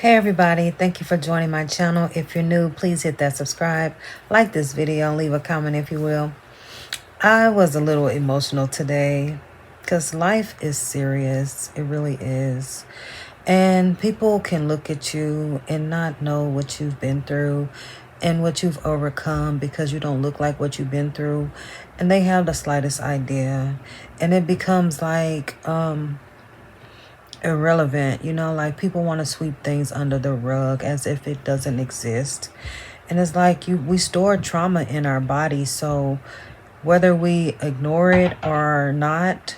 Hey everybody, thank you for joining my channel. If you're new, please hit that subscribe, like this video, and leave a comment if you will. I was a little emotional today because life is serious. It really is. And people can look at you and not know what you've been through and what you've overcome because you don't look like what you've been through. And they have the slightest idea. And it becomes like, irrelevant, like people want to sweep things under the rug as if it doesn't exist. And it's like we store trauma in our body, so whether we ignore it or not,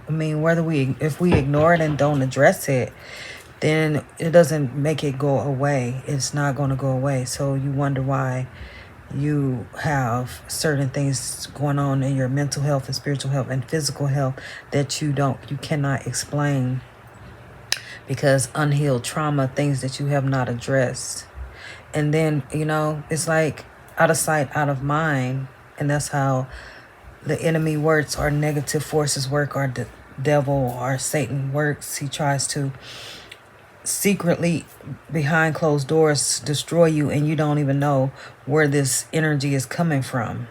if we ignore it and don't address it, then it doesn't make it go away. It's not going to go away. So you wonder why you have certain things going on in your mental health and spiritual health and physical health that you cannot explain, because unhealed trauma, things that you have not addressed. And then, it's like out of sight, out of mind. And that's how the enemy works, or negative forces work, or the devil or Satan works. He tries to secretly, behind closed doors, destroy you, and you don't even know where this energy is coming from,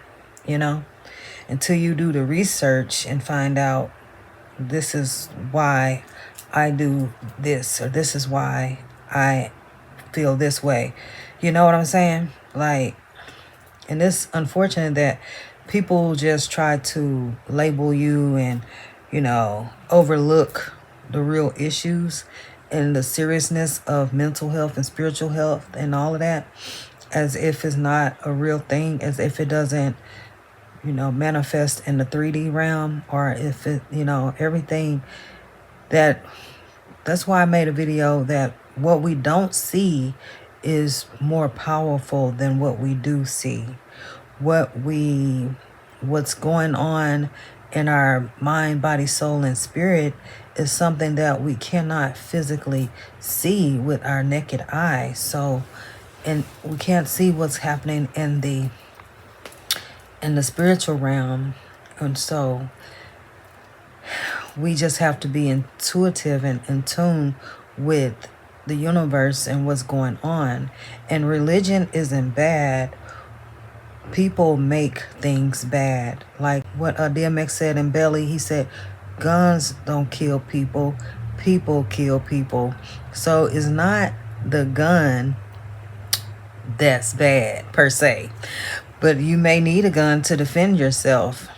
until you do the research and find out this is why I do this, or this is why I feel this way. You know what I'm saying? Like, and it's unfortunate that people just try to label you and, overlook the real issues and the seriousness of mental health and spiritual health and all of that, as if it's not a real thing, as if it doesn't, manifest in the 3D realm, or if it, everything that's why I made a video that what we don't see is more powerful than what we do see. What's going on in our mind, body, soul, and spirit is something that we cannot physically see with our naked eye. So, and we can't see what's happening in the spiritual realm. And so we just have to be intuitive and in tune with the universe and what's going on. And religion isn't bad. People make things bad. Like what DMX said in Belly, he said, guns don't kill people, people kill people. So it's not the gun that's bad per se, but you may need a gun to defend yourself.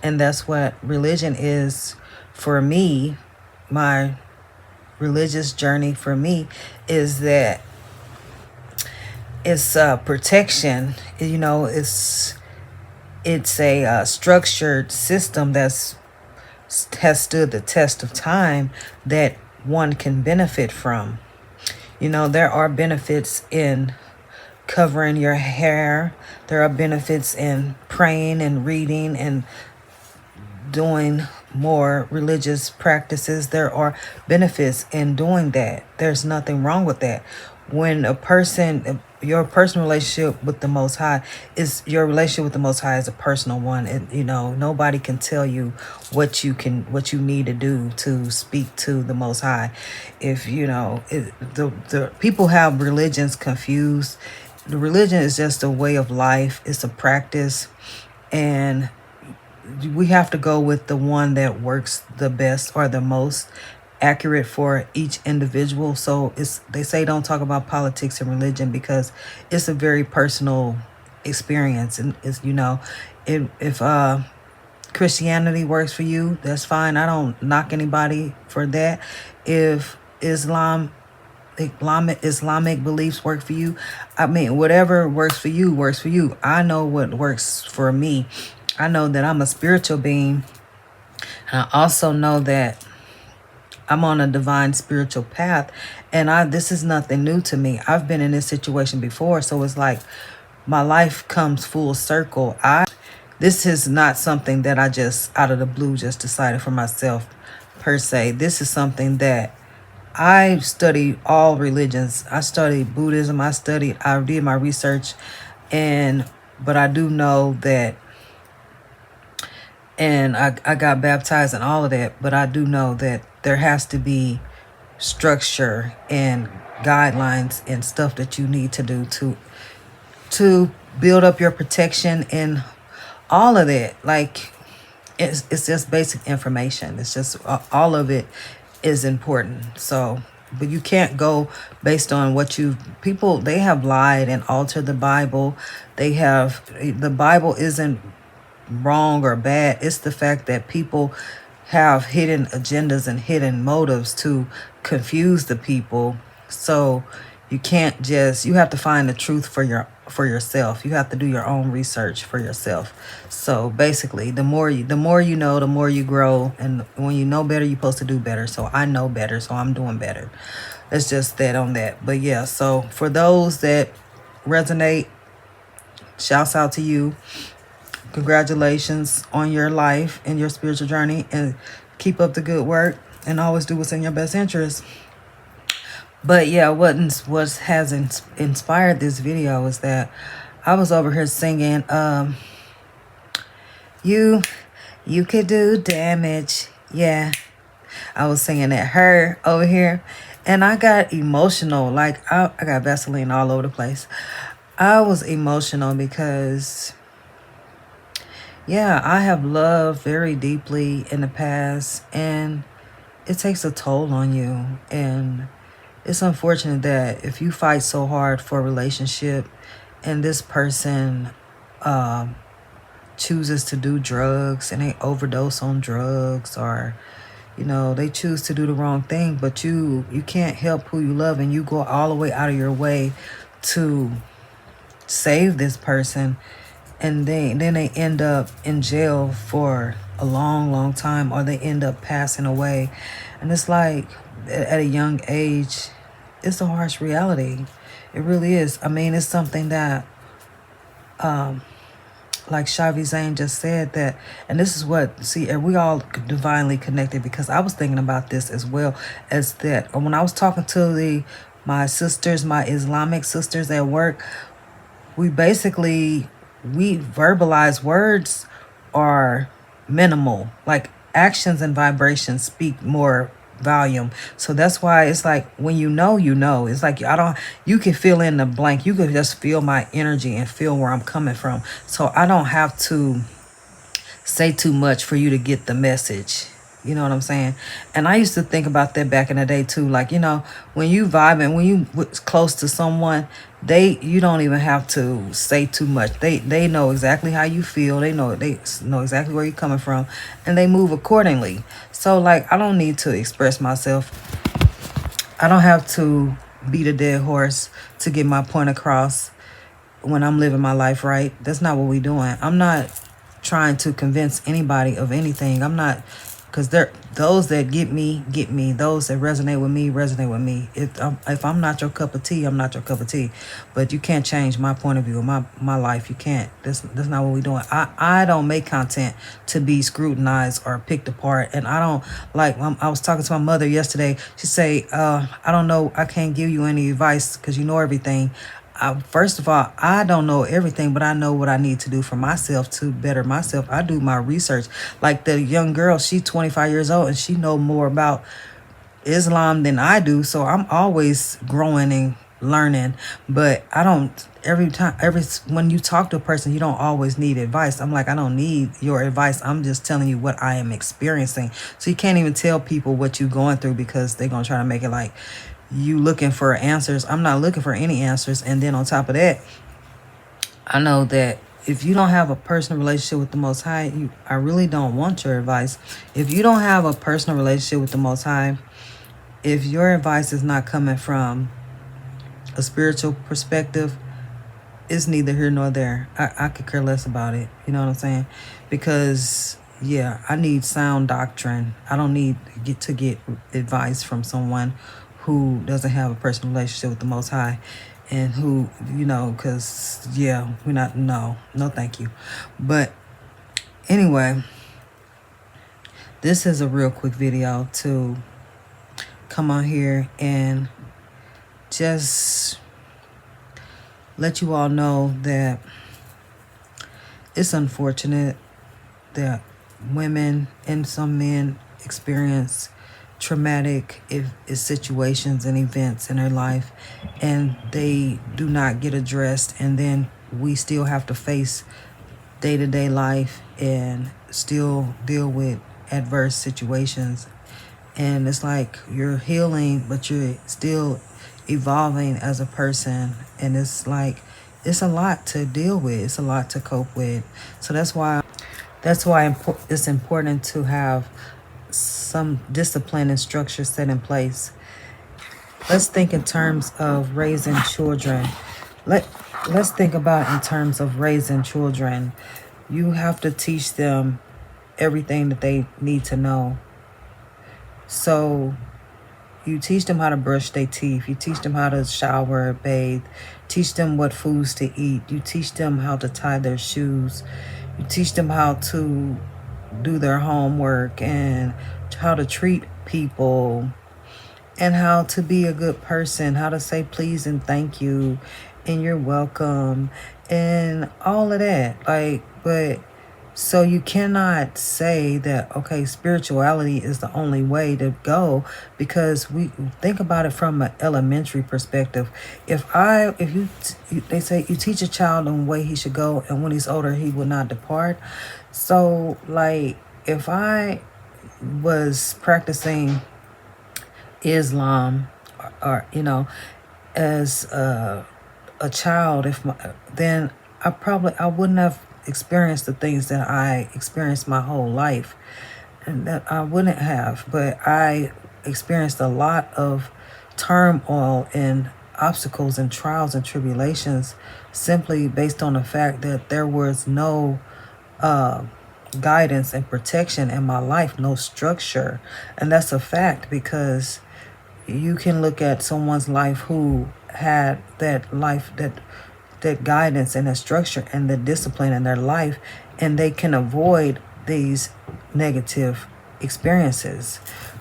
And that's what religion is for me. My religious journey for me is that it's protection. It's a structured system has stood the test of time that one can benefit from. There are benefits in covering your hair. There are benefits in praying and reading and doing more religious practices. There are benefits in doing that. There's nothing wrong with that. When your personal relationship with the Most High is a personal one. And nobody can tell you what you need to do to speak to the Most High. If the people have religions confused. The religion is just a way of life. It's a practice, and we have to go with the one that works the best or the most accurate for each individual. So they say don't talk about politics and religion because it's a very personal experience. And it's, if Christianity works for you, that's fine. I don't knock anybody for that. If Islamic beliefs work for you, whatever works for you works for you. I know what works for me. I know that I'm a spiritual being. And I also know that I'm on a divine spiritual path. And this is nothing new to me. I've been in this situation before. So it's like my life comes full circle. This is not something that I just out of the blue just decided for myself per se. This is something that I studied all religions. I studied Buddhism. I did my research. But I do know that, and I got baptized and all of that, but I do know that there has to be structure and guidelines and stuff that you need to do to build up your protection and all of that. Like, it's just basic information. It's just all of it is important. So, but you can't go based on what people, they have lied and altered the Bible. The Bible isn't wrong or bad. It's the fact that people have hidden agendas and hidden motives to confuse the people. So you have to find the truth for yourself. You have to do your own research for yourself. So basically, the more you know, the more you grow, and when you know better, you're supposed to do better. So I know better, so I'm doing better. It's just that on that. But yeah, so for those that resonate, shouts out to you. Congratulations on your life and your spiritual journey, and keep up the good work and always do what's in your best interest. But yeah, what has inspired this video is that I was over here singing you could do damage. Yeah, I was singing at her over here, and I got emotional. Like, I got Vaseline all over the place. I was emotional because, yeah, I have loved very deeply in the past, and it takes a toll on you. And it's unfortunate that if you fight so hard for a relationship and this person chooses to do drugs and they overdose on drugs, or they choose to do the wrong thing, but you can't help who you love, and you go all the way out of your way to save this person, and then they end up in jail for a long, long time, or they end up passing away. And it's like, at a young age, it's a harsh reality. It really is. I mean, it's something that like Shavi Zane just said, that, and this is what, see, we all divinely connected, because I was thinking about this as well, as that when I was talking to my sisters, my Islamic sisters at work, we verbalize. Words are minimal. Like, actions and vibrations speak more volume. So that's why it's like, when it's like, you can fill in the blank. You could just feel my energy and feel where I'm coming from. So I don't have to say too much for you to get the message. You know what I'm saying? And I used to think about that back in the day too. Like, when you vibe and when you close to someone, you don't even have to say too much. They know exactly how you feel. They know exactly where you're coming from, and they move accordingly. So, like, I don't need to express myself. I don't have to beat a dead horse to get my point across when I'm living my life right. That's not what we're doing. I'm not trying to convince anybody of anything. I'm not, because those that get me. Those that resonate with me. If I'm not your cup of tea, I'm not your cup of tea. But you can't change my point of view, my life. You can't. That's not what we're doing. I don't make content to be scrutinized or picked apart. And I don't, like, I was talking to my mother yesterday. She say, I don't know, I can't give you any advice because you know everything. First of all, I don't know everything, but I know what I need to do for myself to better myself. I do my research. Like the young girl, she's 25 years old, and she know more about Islam than I do. So I'm always growing and learning. But I don't, when you talk to a person, you don't always need advice. I'm like, I don't need your advice. I'm just telling you what I am experiencing. So you can't even tell people what you're going through, because they're going to try to make it like you looking for answers. I'm not looking for any answers. And then on top of that, I know that if you don't have a personal relationship with the Most High, I really don't want your advice. If you don't have a personal relationship with the Most High, if your advice is not coming from a spiritual perspective, it's neither here nor there. I could care less about it. You know what I'm saying? Because, yeah, I need sound doctrine. I don't need to get advice from someone who doesn't have a personal relationship with the Most High, and who, because, yeah, we're not, no, thank you. But anyway, this is a real quick video to come on here and just let you all know that it's unfortunate that women and some men experience traumatic situations and events in their life, and they do not get addressed, and then we still have to face day-to-day life and still deal with adverse situations. And it's like you're healing, but you're still evolving as a person, and it's like it's a lot to deal with, it's a lot to cope with. So that's why it's important to have some discipline and structure set in place. Let's think in terms of raising children. Let let's think about in terms of raising children. You have to teach them everything that they need to know. So you teach them how to brush their teeth. You teach them how to shower, bathe. Teach them what foods to eat. You teach them how to tie their shoes. You teach them how to do their homework and how to treat people and how to be a good person, how to say please and thank you and you're welcome and all of that. But so you cannot say that, okay, spirituality is the only way to go, because we think about it from an elementary perspective. They say you teach a child on the way he should go, and when he's older, he will not depart. So, like, if I was practicing Islam, or as a child, then I wouldn't have experienced the things that I experienced my whole life, and that I wouldn't have. But I experienced a lot of turmoil and obstacles and trials and tribulations simply based on the fact that there was no uh, guidance and protection in my life, no structure. And that's a fact, because you can look at someone's life who had that guidance and that structure and the discipline in their life, and they can avoid these negative experiences.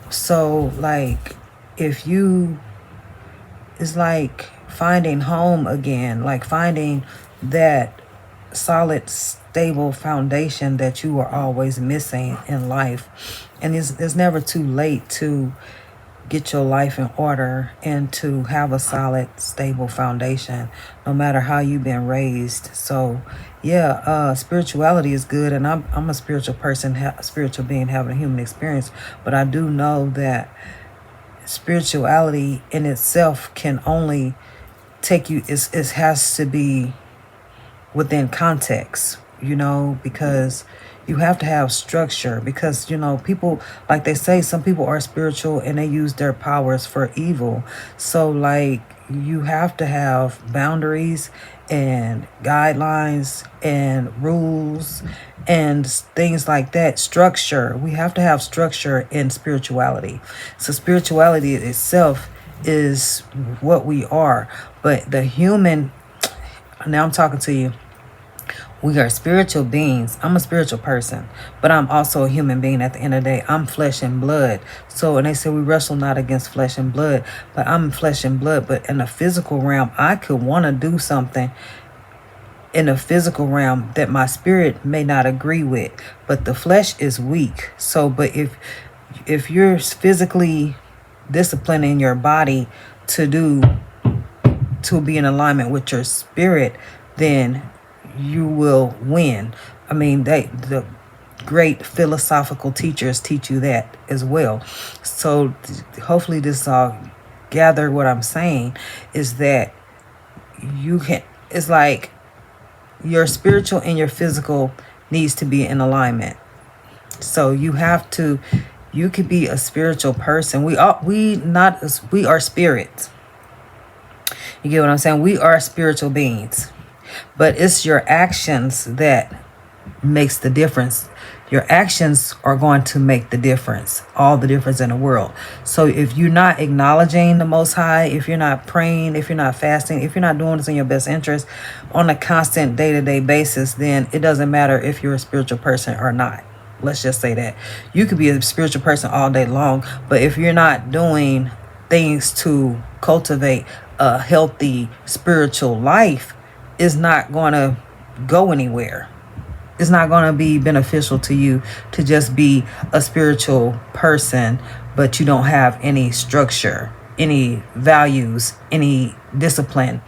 So, like, if you it's like finding home again, like finding that solid, stable foundation that you are always missing in life. And it's never too late to get your life in order and to have a solid, stable foundation, no matter how you've been raised. So, yeah, spirituality is good, and I'm a spiritual person, a spiritual being having a human experience. But I do know that spirituality in itself can only take you. It has to be within context, because you have to have structure, because people, like they say, some people are spiritual and they use their powers for evil. So, like, you have to have boundaries and guidelines and rules and things like that. Structure, we have to have structure in spirituality. So spirituality itself is what we are, but the human, now I'm talking to you, we are spiritual beings. I'm a spiritual person, but I'm also a human being at the end of the day. I'm flesh and blood. So, and they say we wrestle not against flesh and blood, but I'm flesh and blood. But in the physical realm, I could want to do something in the physical realm that my spirit may not agree with, but the flesh is weak. So, but if you're physically disciplining your body to be in alignment with your spirit, then you will win. I mean, the great philosophical teachers teach you that as well. So hopefully this all gather what I'm saying is that it's like your spiritual and your physical needs to be in alignment. So you could be a spiritual person. We are spirits. You get what I'm saying? We are spiritual beings. But it's your actions that makes the difference. Your actions are going to make the difference, all the difference in the world. So if you're not acknowledging the Most High, if you're not praying, if you're not fasting, if you're not doing this in your best interest on a constant day-to-day basis, then it doesn't matter if you're a spiritual person or not. Let's just say that. You could be a spiritual person all day long, but if you're not doing things to cultivate a healthy spiritual life, it's not going to go anywhere. It's not going to be beneficial to you to just be a spiritual person but you don't have any structure, any values, any discipline,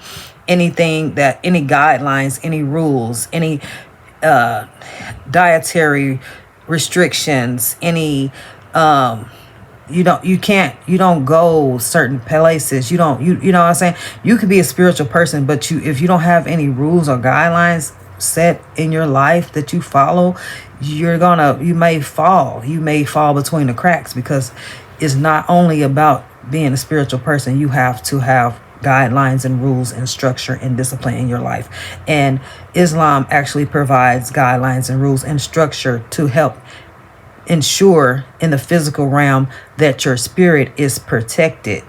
anything that, any guidelines, any rules, any dietary restrictions, any you don't go certain places, you know what I'm saying. You could be a spiritual person, but if you don't have any rules or guidelines set in your life that you follow, you may fall between the cracks, because it's not only about being a spiritual person. You have to have guidelines and rules and structure and discipline in your life, and Islam actually provides guidelines and rules and structure to help ensure in the physical realm that your spirit is protected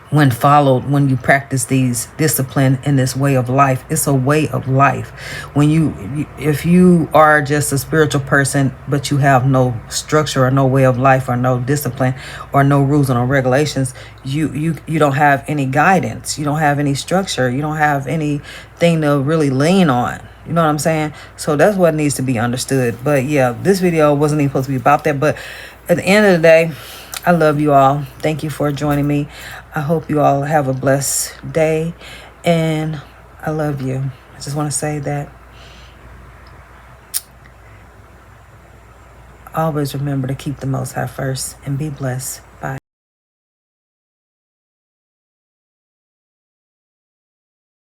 when you practice these discipline in this way of life. It's a way of life. If you are just a spiritual person, but you have no structure or no way of life or no discipline or no rules or no regulations, you don't have any guidance, you don't have any structure, you don't have anything to really lean on. You know what I'm saying? So that's what needs to be understood. But yeah, this video wasn't even supposed to be about that. But at the end of the day, I love you all. Thank you for joining me. I hope you all have a blessed day. And I love you. I just want to say that. Always remember to keep the Most High first and be blessed. Bye.